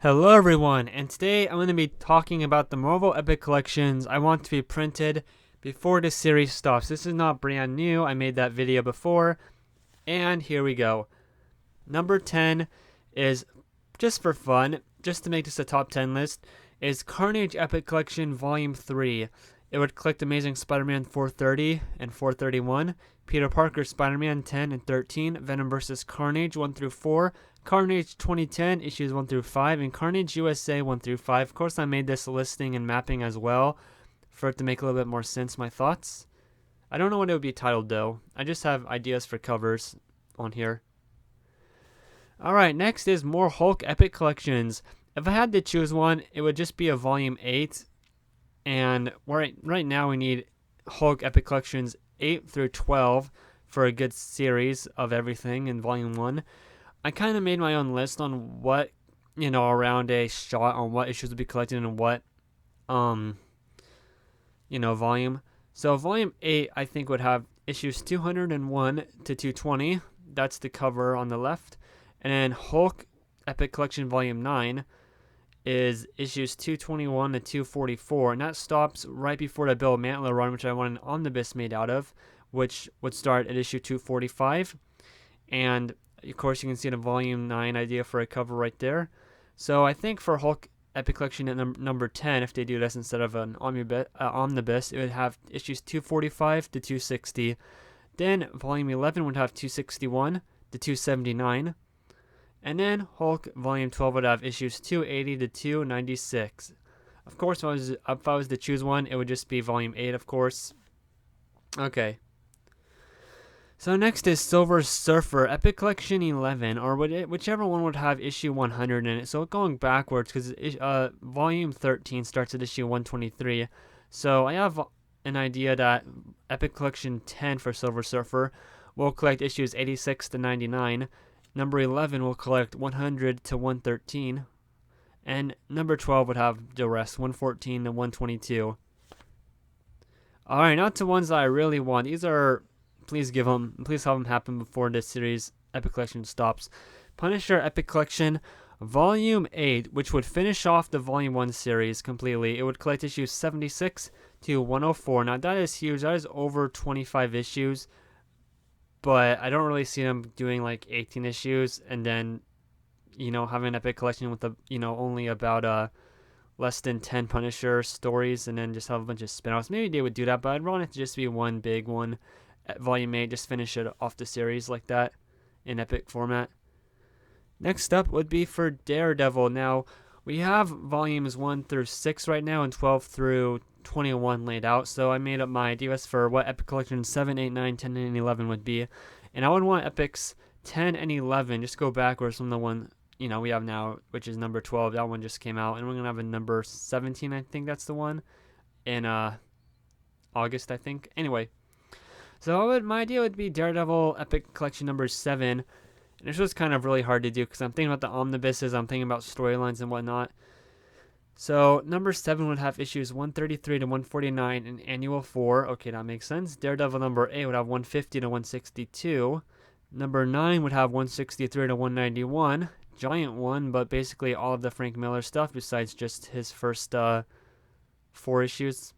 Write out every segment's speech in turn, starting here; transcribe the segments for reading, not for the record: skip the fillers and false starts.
Hello everyone, and today I'm going to be talking about the Marvel Epic Collections I want to be printed before the series stops. This is not brand new, I made that video before, and here we go. Number 10 is, just for fun, just to make this a top 10 list, is Carnage Epic Collection Volume 3. It would collect Amazing Spider-Man 430 and 431, Peter Parker Spider-Man 10 and 13, Venom vs. Carnage 1 through 4, Carnage 2010 issues 1 through 5, and Carnage USA 1 through 5. Of course, I made this listing and mapping as well for it to make a little bit more sense, my thoughts. I don't know what it would be titled though. I just have ideas for covers on here. Alright, next is more Hulk Epic Collections. If I had to choose one, it would just be a Volume 8. And right now we need Hulk Epic Collections 8 through 12 for a good series of everything in Volume 1. I kind of made my own list on what, around a shot on what issues would be collected in what, volume. So Volume 8, I think, would have issues 201 to 220. That's the cover on the left. And then Hulk Epic Collection Volume 9 is issues 221 to 244. And that stops right before the Bill Mantler run, which I want an omnibus made out of, which would start at issue 245. And of course, you can see the Volume 9 idea for a cover right there. So I think for Hulk Epic Collection at number 10, if they do this instead of an omnibus, it would have issues 245 to 260. Then Volume 11 would have 261 to 279. And then Hulk Volume 12 would have issues 280 to 296. Of course, if I was to choose one, it would just be Volume 8, of course. Okay. So next is Silver Surfer Epic Collection 11, or whichever one would have issue 100 in it. So going backwards, because Volume 13 starts at issue 123. So I have an idea that Epic Collection 10 for Silver Surfer will collect issues 86 to 99. Number 11 will collect 100 to 113. And number 12 would have the rest, 114 to 122. Alright, now to ones that I really want. These are... Please have them happen before this series Epic Collection stops. Punisher Epic Collection Volume 8, which would finish off the Volume 1 series completely. It would collect issues 76 to 104. Now that is huge. That is over 25 issues. But I don't really see them doing like 18 issues and then, having an Epic Collection with only about less than 10 Punisher stories and then just have a bunch of spin-offs. Maybe they would do that, but I'd want it to just be one big one. At Volume 8, just finish it off the series like that in epic format. Next up would be for Daredevil. Now, we have volumes 1 through 6 right now and 12 through 21 laid out, so I made up my ideas for what Epic Collection 7, 8, 9, 10, and 11 would be. And I would want Epics 10 and 11, just go backwards from the one, we have now, which is number 12. That one just came out, and we're going to have a number 17, I think that's the one, in August, I think. Anyway. So my idea would be Daredevil Epic Collection number 7. And this was kind of really hard to do because I'm thinking about the omnibuses, I'm thinking about storylines and whatnot. So number 7 would have issues 133 to 149 in Annual 4. Okay, that makes sense. Daredevil number 8 would have 150 to 162. Number 9 would have 163 to 191. Giant one, but basically all of the Frank Miller stuff besides just his first 4 issues.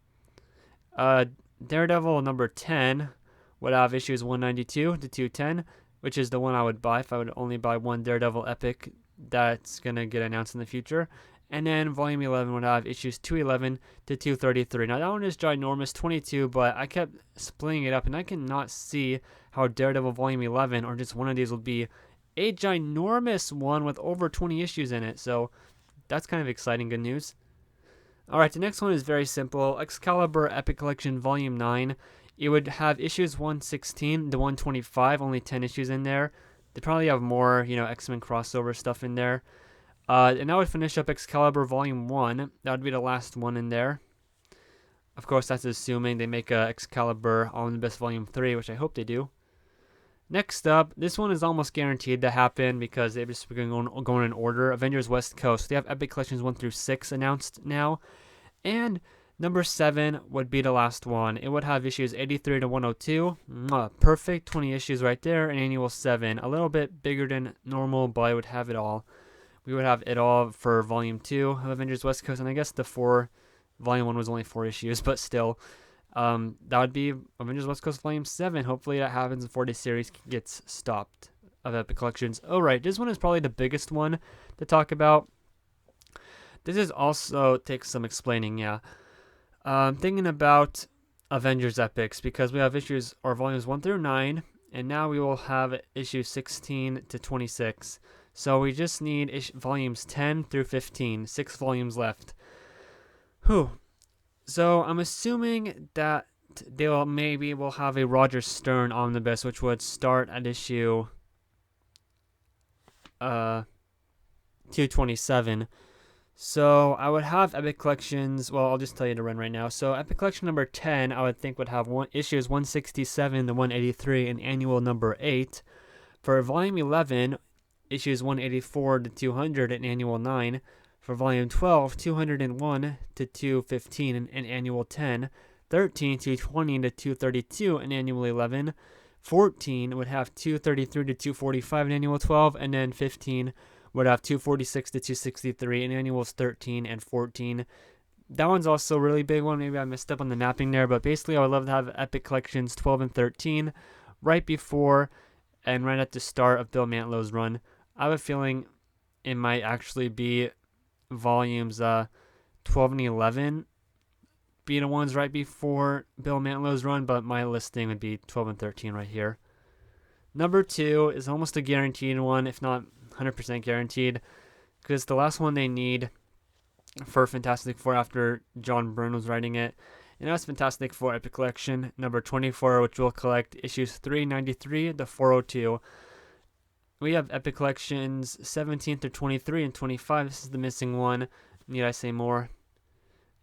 Daredevil number 10 would have issues 192 to 210, which is the one I would buy if I would only buy one Daredevil Epic that's going to get announced in the future. And then Volume 11 would have issues 211 to 233. Now that one is ginormous, 22, but I kept splitting it up, and I cannot see how Daredevil Volume 11, or just one of these, would be a ginormous one with over 20 issues in it. So that's kind of exciting, good news. Alright, the next one is very simple. Excalibur Epic Collection Volume 9. It would have issues 116 to 125, only 10 issues in there. They probably have more, X-Men crossover stuff in there. And that would finish up Excalibur Volume 1. That would be the last one in there. Of course, that's assuming they make a Excalibur Omnibus Volume 3, which I hope they do. Next up, this one is almost guaranteed to happen because they're just going in order. Avengers West Coast. They have Epic Collections 1 through 6 announced now. And number 7 would be the last one. It would have issues 83 to 102. Perfect, 20 issues right there. And Annual 7. A little bit bigger than normal, but I would have it all. we would have it all for Volume 2 of Avengers West Coast, and I guess Volume 1 was only 4 issues, but still, that would be Avengers West Coast Volume 7. Hopefully that happens before this series gets stopped of Epic Collections. Oh, right, this one is probably the biggest one to talk about. This is also takes some explaining, yeah. Thinking about Avengers Epics, because we have issues or volumes 1 through 9, and now we will have issues 16 to 26. So we just need volumes 10 through 15, 6 volumes left. Whew. So I'm assuming that we'll have a Roger Stern omnibus, which would start at issue 227. So I would have Epic Collections. Well, I'll just tell you to run right now. So Epic Collection number 10, I would think would have issues 167 to 183 and annual number 8. For volume 11, issues 184 to 200 and annual 9. For volume 12, 201 to 215 and annual 10. 13, 220 to 232 and annual 11. 14 would have 233 to 245 and annual 12. And then 15 would have 246 to 263 and annuals 13 and 14. That one's also a really big one. Maybe I messed up on the mapping there, but basically I would love to have Epic Collections 12 and 13 right before and right at the start of Bill Mantlow's run. I have a feeling it might actually be volumes 12 and 11 be the ones right before Bill Mantlow's run, but my listing would be 12 and 13 right here. Number 2 is almost a guaranteed one, if not 100% guaranteed, because the last one they need for Fantastic Four after John Byrne was writing it, and that's Fantastic Four Epic Collection number 24, which will collect issues 393 to 402. We have Epic Collections 17 through 23 and 25. This is the missing one. Need I say more?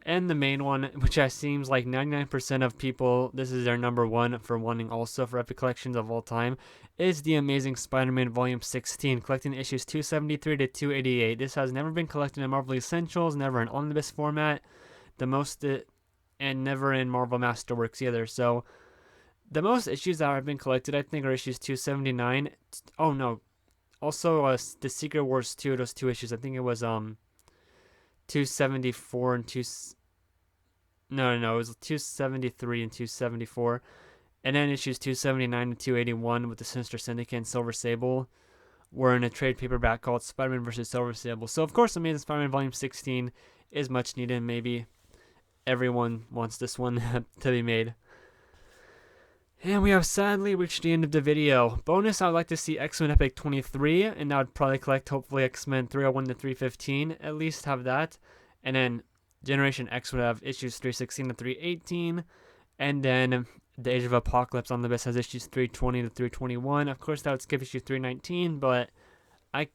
And the main one, which seems like 99% of people, this is their number one for wanting also for Epic Collections of all time, is The Amazing Spider-Man Volume 16, collecting issues 273 to 288. This has never been collected in Marvel Essentials, never in omnibus format, and never in Marvel Masterworks either. So the most issues that have been collected, I think, are issues 279. Oh no, also the Secret Wars 2, those 2 issues. I think it was 274 and it was 273 and 274, and then issues 279 and 281 with the Sinister Syndicate and Silver Sable were in a trade paperback called Spider-Man vs. Silver Sable. So of course Amazing Spider-Man Volume 16 is much needed. Maybe everyone wants this one to be made. And we have sadly reached the end of the video. Bonus, I would like to see X-Men Epic 23, and I would probably collect hopefully X-Men 301 to 315, at least have that. And then Generation X would have issues 316 to 318, and then the Age of Apocalypse Omnibus has issues 320 to 321. Of course, that would skip issue 319, but I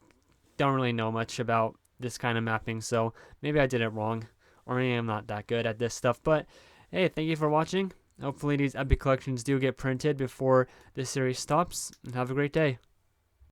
don't really know much about this kind of mapping, so maybe I did it wrong, or maybe I'm not that good at this stuff. But hey, thank you for watching. Hopefully these Epic Collections do get printed before this series stops, and have a great day.